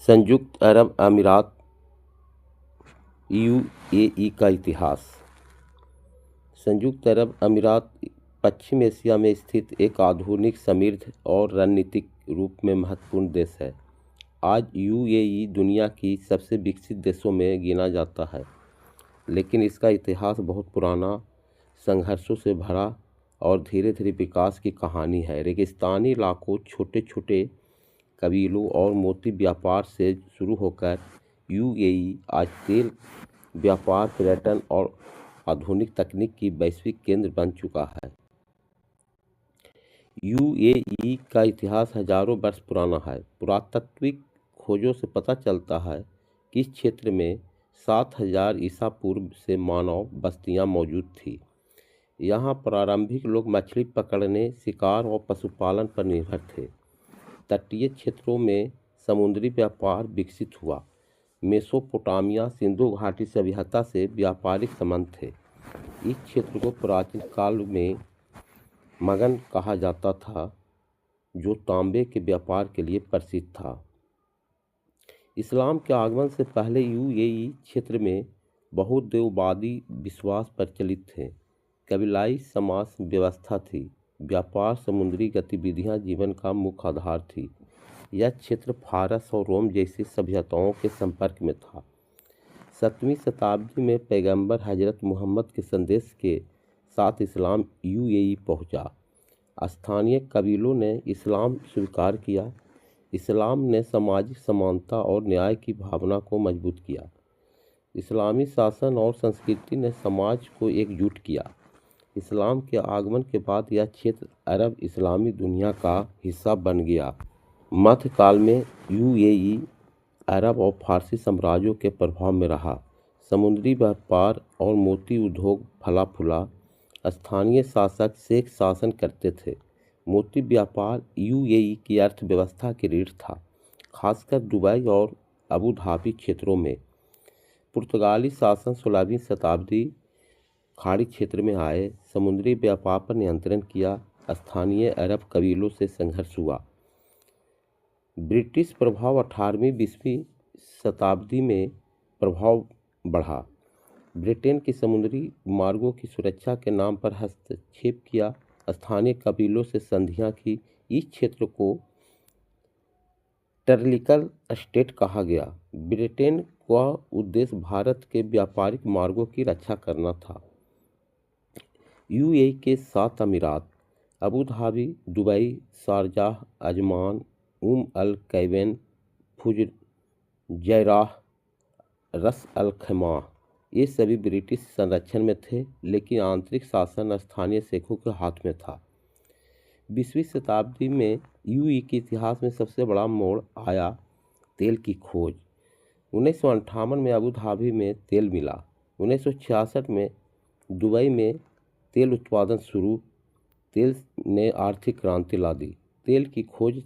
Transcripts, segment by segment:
संयुक्त अरब अमीरात यूएई का इतिहास। संयुक्त अरब अमीरात पश्चिम एशिया में स्थित एक आधुनिक, समृद्ध और रणनीतिक रूप में महत्वपूर्ण देश है। आज यूएई दुनिया की सबसे विकसित देशों में गिना जाता है, लेकिन इसका इतिहास बहुत पुराना, संघर्षों से भरा और धीरे धीरे विकास की कहानी है। रेगिस्तानी इलाकों, छोटे छोटे कबीलों और मोती व्यापार से शुरू होकर यूएई आज तेल व्यापार, पर्यटन और आधुनिक तकनीक की वैश्विक केंद्र बन चुका है। यूएई का इतिहास हजारों वर्ष पुराना है। पुरातात्विक खोजों से पता चलता है कि इस क्षेत्र में 7000 ईसा पूर्व से मानव बस्तियां मौजूद थी। यहाँ प्रारंभिक लोग मछली पकड़ने, शिकार और पशुपालन पर निर्भर थे। तटीय क्षेत्रों में समुद्री व्यापार विकसित हुआ। मेसोपोटामिया, सिंधु घाटी सभ्यता से व्यापारिक संबंध थे। इस क्षेत्र को प्राचीन काल में मगध कहा जाता था, जो तांबे के व्यापार के लिए प्रसिद्ध था। इस्लाम के आगमन से पहले यूएई क्षेत्र में बहुदेववादी विश्वास प्रचलित थे। कबीलाई समाज व्यवस्था थी। व्यापार, समुद्री गतिविधियां जीवन का मुख्य आधार थी। यह क्षेत्र फारस और रोम जैसी सभ्यताओं के संपर्क में था। 7वीं शताब्दी में पैगंबर हजरत मोहम्मद के संदेश के साथ इस्लाम यूएई पहुंचा। स्थानीय कबीलों ने इस्लाम स्वीकार किया। इस्लाम ने सामाजिक समानता और न्याय की भावना को मजबूत किया। इस्लामी शासन और संस्कृति ने समाज को एकजुट किया। इस्लाम के आगमन के बाद यह क्षेत्र अरब इस्लामी दुनिया का हिस्सा बन गया। मध्यकाल में यूएई अरब और फारसी साम्राज्यों के प्रभाव में रहा। समुद्री व्यापार और मोती उद्योग फला फूला। स्थानीय शासक शेख शासन करते थे। मोती व्यापार यूएई की अर्थव्यवस्था की रीढ़ था, खासकर दुबई और अबू धाबी क्षेत्रों में। पुर्तगाली शासन 16वीं शताब्दी खाड़ी क्षेत्र में आए, समुद्री व्यापार पर नियंत्रण किया। स्थानीय अरब कबीलों से संघर्ष हुआ। ब्रिटिश प्रभाव 18वीं-20वीं शताब्दी में प्रभाव बढ़ा। ब्रिटेन की समुद्री मार्गों की सुरक्षा के नाम पर हस्तक्षेप किया। स्थानीय कबीलों से संधियां की। इस क्षेत्र को टर्लिकल स्टेट कहा गया। ब्रिटेन का उद्देश्य भारत के व्यापारिक मार्गों की रक्षा करना था। यूएई के 7 अमीरात Abu Dhabi, Dubai, Sharjah, Ajman, Al Quwain, Fujairah, Ras Al खैमा, ये सभी ब्रिटिश संरक्षण में थे, लेकिन आंतरिक शासन स्थानीय शेखों के हाथ में था। 20वीं शताब्दी में यूएई के इतिहास में सबसे बड़ा मोड़ आया तेल की खोज। 1958 में अबू धाबी में तेल मिला। 1966 में दुबई में तेल उत्पादन शुरू। तेल ने आर्थिक क्रांति ला दी। तेल की खोज,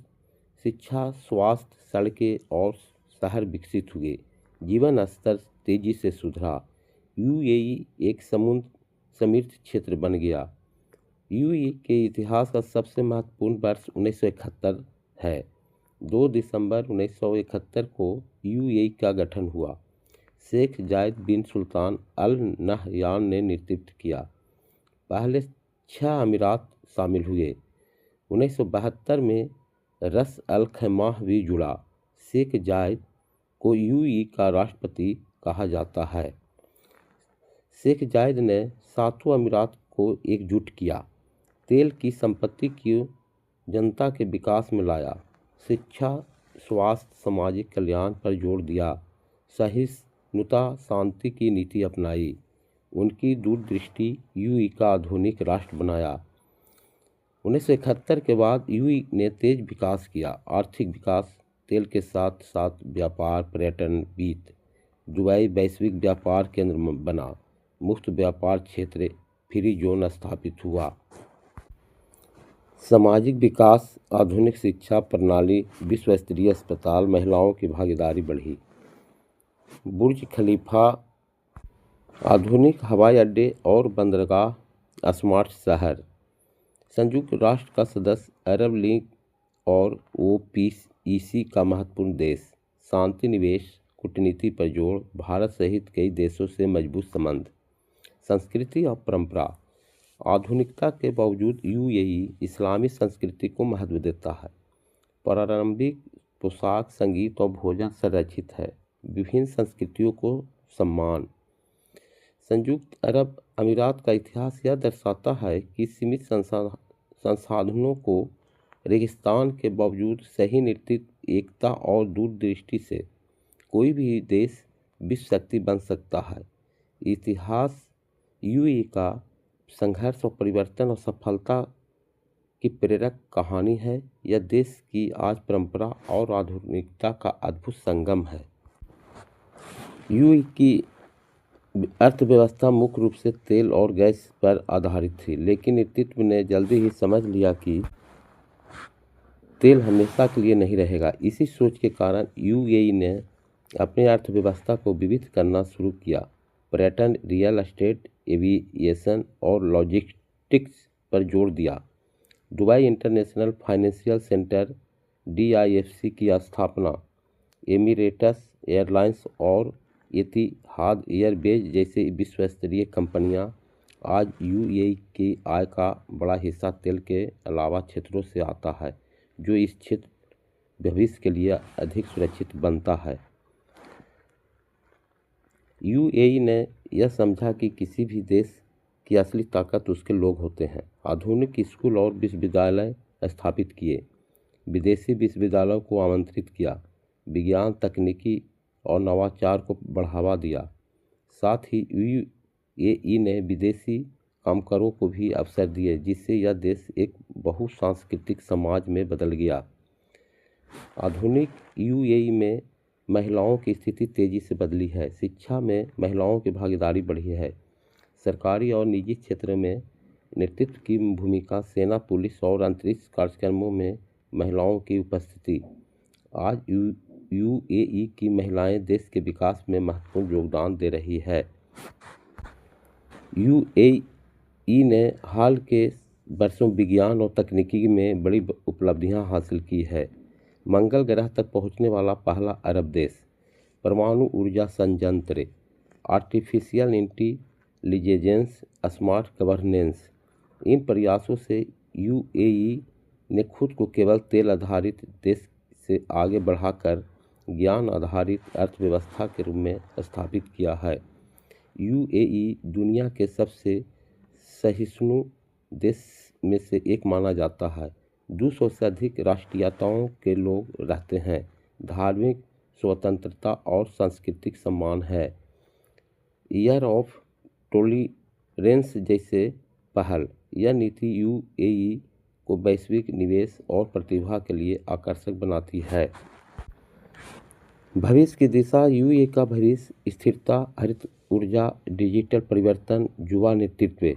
शिक्षा, स्वास्थ्य, सड़कें और शहर विकसित हुए। जीवन स्तर तेजी से सुधरा। यूएई एक समृद्ध क्षेत्र बन गया। यूएई के इतिहास का सबसे महत्वपूर्ण वर्ष 1971 है। 2 दिसंबर 1971 को यूएई का गठन हुआ। शेख जायद बिन सुल्तान अल नहयान ने नेतृत्व किया। पहले 6 अमीरात शामिल हुए। 1972 में रस अल खैमा भी जुड़ा। शेख जायद को यूएई का राष्ट्रपति कहा जाता है। शेख जायद ने 7 अमीरात को एकजुट किया। तेल की संपत्ति की जनता के विकास में लाया। शिक्षा, स्वास्थ्य, सामाजिक कल्याण पर जोर दिया। सहिष्णुता, शांति की नीति अपनाई। उनकी दूरदृष्टि यूएई का आधुनिक राष्ट्र बनाया। 1971 के बाद यूएई ने तेज विकास किया। आर्थिक विकास, तेल के साथ साथ व्यापार, पर्यटन, वित्त। दुबई वैश्विक व्यापार केंद्र बना। मुक्त व्यापार क्षेत्र, फ्री जोन स्थापित हुआ। सामाजिक विकास, आधुनिक शिक्षा प्रणाली, विश्व स्तरीय अस्पताल, महिलाओं की भागीदारी बढ़ी। बुर्ज खलीफा, आधुनिक हवाई अड्डे और बंदरगाह, स्मार्ट शहर। संयुक्त राष्ट्र का सदस्य, अरब लीग और ओपीईसी का महत्वपूर्ण देश। शांति, निवेश, कूटनीति पर जोर, भारत सहित कई देशों से मजबूत संबंध। संस्कृति और परंपरा। आधुनिकता के बावजूद यूएई इस्लामी संस्कृति को महत्व देता है। पारंपरिक पोशाक, संगीत और भोजन संरक्षित है। विभिन्न संस्कृतियों को सम्मान। संयुक्त अरब अमीरात का इतिहास यह दर्शाता है कि सीमित संसाधनों को रेगिस्तान के बावजूद सही नेतृत्व, एकता और दूरदृष्टि से कोई भी देश विश्व शक्ति बन सकता है। इतिहास यूएई का संघर्ष और परिवर्तन और सफलता की प्रेरक कहानी है। यह देश की आज परंपरा और आधुनिकता का अद्भुत संगम है। यूएई की अर्थव्यवस्था मुख्य रूप से तेल और गैस पर आधारित थी, लेकिन नेतृत्व ने जल्दी ही समझ लिया कि तेल हमेशा के लिए नहीं रहेगा। इसी सोच के कारण यूएई ने अपनी अर्थव्यवस्था को विविध करना शुरू किया। पर्यटन, रियल एस्टेट, एविएशन और लॉजिस्टिक्स पर जोर दिया। Dubai international financial centre DIFC की स्थापना, एमिरेट्स एयरलाइंस और एतिहाद एयरवेज जैसे विश्व स्तरीय कंपनियां आज यूएई की आय का बड़ा हिस्सा तेल के अलावा क्षेत्रों से आता है, जो इस क्षेत्र भविष्य के लिए अधिक सुरक्षित बनता है। यूएई ने यह समझा कि किसी भी देश की असली ताकत उसके लोग होते हैं। आधुनिक स्कूल और विश्वविद्यालय स्थापित किए, विदेशी विश्वविद्यालयों को आमंत्रित किया, विज्ञान, तकनीकी और नवाचार को बढ़ावा दिया। साथ ही यूएई ने विदेशी कामगारों को भी अवसर दिए, जिससे यह देश एक बहुसांस्कृतिक समाज में बदल गया। आधुनिक यूएई में महिलाओं की स्थिति तेजी से बदली है। शिक्षा में महिलाओं की भागीदारी बढ़ी है। सरकारी और निजी क्षेत्र में नेतृत्व की भूमिका, सेना, पुलिस और अंतरिक्ष कार्यक्रमों में महिलाओं की उपस्थिति। आज यूएई की महिलाएं देश के विकास में महत्वपूर्ण योगदान दे रही है। यूएई ने हाल के वर्षों विज्ञान और तकनीकी में बड़ी उपलब्धियां हासिल की है। मंगल ग्रह तक पहुंचने वाला पहला अरब देश, परमाणु ऊर्जा संयंत्र, आर्टिफिशियल इंटेलिजेंस, स्मार्ट गवर्नेंस। इन प्रयासों से यूएई ने खुद को केवल तेल आधारित देश से आगे बढ़ाकर ज्ञान आधारित अर्थव्यवस्था के रूप में स्थापित किया है। यूएई दुनिया के सबसे सहिष्णु देश में से एक माना जाता है। 200 से अधिक राष्ट्रीयताओं के लोग रहते हैं। धार्मिक स्वतंत्रता और सांस्कृतिक सम्मान है। ईयर ऑफ टॉलरेंस जैसे पहल। यह नीति यूएई को वैश्विक निवेश और प्रतिभा के लिए आकर्षक बनाती है। भविष्य की दिशा। यूएई का भविष्य स्थिरता, हरित ऊर्जा, डिजिटल परिवर्तन, युवा नेतृत्व